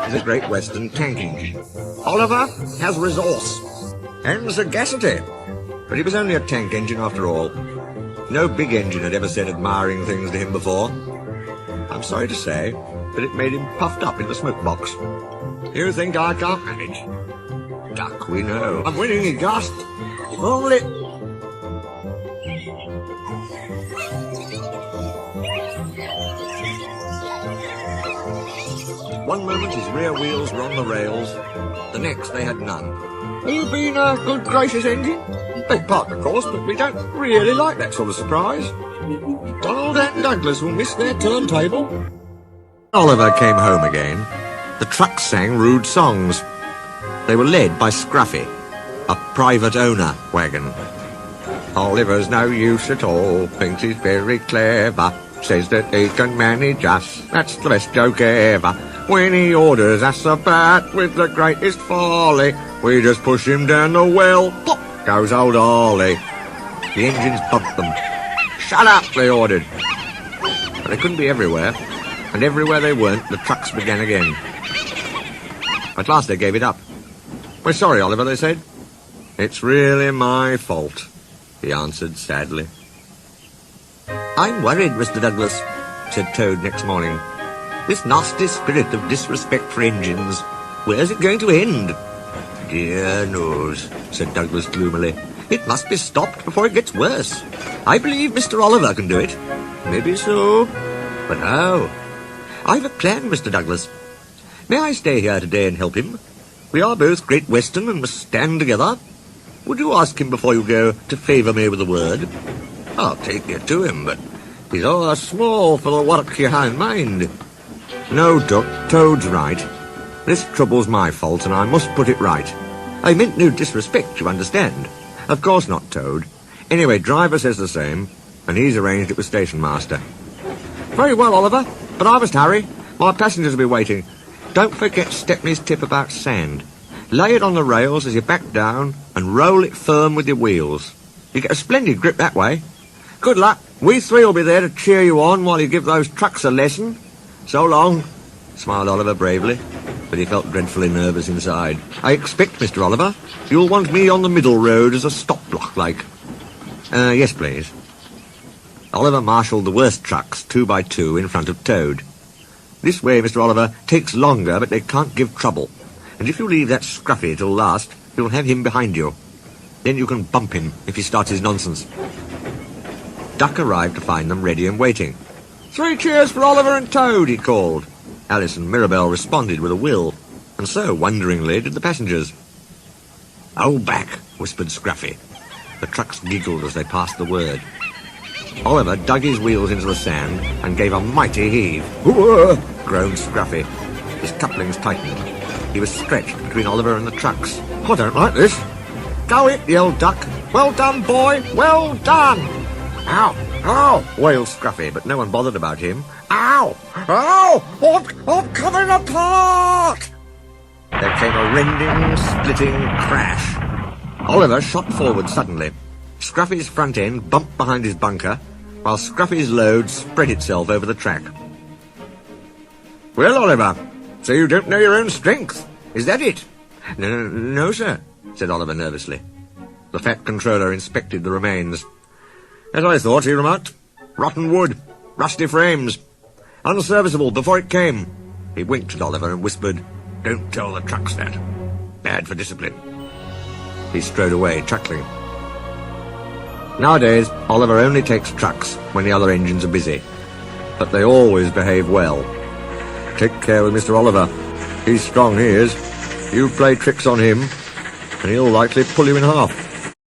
is a Great Western tank engine. Oliver has resource and sagacity, but it was only a tank engine after all. No big engine had ever said admiring things to him before. I'm sorry to say, but it made him puffed up in the smoke box. You think I can't manage? Duck, we know. I'm winning, he gasped. If only... One moment his rear wheels were on the rails, the next they had none. Have you been a good gracious engine? Beg pardon, of course, but we don't really like that sort of surprise. Donald and Douglas will miss their turntable. Oliver came home again. The trucks sang rude songs. They were led by Scruffy, a private owner wagon. Oliver's no use at all, thinks he's very clever, says that he can manage us, that's the best joke ever. When he orders us about with the greatest folly, we just push him down the well, plop goes old Ollie. The engines bumped them. Shut up, they ordered. But they couldn't be everywhere, and everywhere they weren't, the trucks began again. At last they gave it up. We're sorry, Oliver, they said. It's really my fault, he answered sadly. I'm worried, Mr. Douglas, said Toad next morning. This nasty spirit of disrespect for engines, where's it going to end? Dear knows, said Douglas gloomily. It must be stopped before it gets worse. I believe Mr. Oliver can do it. Maybe so, but how? I've a plan, Mr. Douglas. May I stay here today and help him? We are both Great Western and must stand together. Would you ask him before you go to favour me with a word? I'll take you to him, but he's all small for the work you have in mind. No, Duck, Toad's right. This trouble's my fault, and I must put it right. I meant no disrespect, you understand. Of course not, Toad. Anyway, driver says the same, and he's arranged it with station master. Very well, Oliver, but I must hurry. My passengers will be waiting. Don't forget Stepney's tip about sand. Lay it on the rails as you back down, and roll it firm with your wheels. You get a splendid grip that way. Good luck. We three will be there to cheer you on while you give those trucks a lesson. So long, smiled Oliver bravely, but he felt dreadfully nervous inside. I expect, Mr. Oliver, you'll want me on the middle road as a stop block, like. Yes, please. Oliver marshalled the worst trucks, 2 by 2, in front of Toad. This way, Mr. Oliver, takes longer, but they can't give trouble. And if you leave that Scruffy till last, you'll have him behind you. Then you can bump him if he starts his nonsense. Duck arrived to find them ready and waiting. 3 cheers for Oliver and Toad, he called. Alice and Mirabelle responded with a will, and so, wonderingly, did the passengers. Hold back, whispered Scruffy. The trucks giggled as they passed the word. Oliver dug his wheels into the sand and gave a mighty heave. Whoa! Groaned Scruffy. His couplings tightened. He was stretched between Oliver and the trucks. I don't like this. Go it, yelled Duck. Well done, boy, well done. Ow! Ow! Wailed Scruffy, but no one bothered about him. Ow! Ow! I'm coming apart! There came a rending, splitting crash. Oliver shot forward suddenly. Scruffy's front end bumped behind his bunker, while Scruffy's load spread itself over the track. Well, Oliver, so you don't know your own strength. Is that it? No, sir, said Oliver nervously. The fat controller inspected the remains. As I thought, he remarked. Rotten wood, rusty frames, unserviceable before it came. He winked at Oliver and whispered, Don't tell the trucks that. Bad for discipline. He strode away, chuckling. Nowadays, Oliver only takes trucks when the other engines are busy. But they always behave well. Take care with Mr. Oliver. He's strong, he is. You play tricks on him, and he'll likely pull you in half.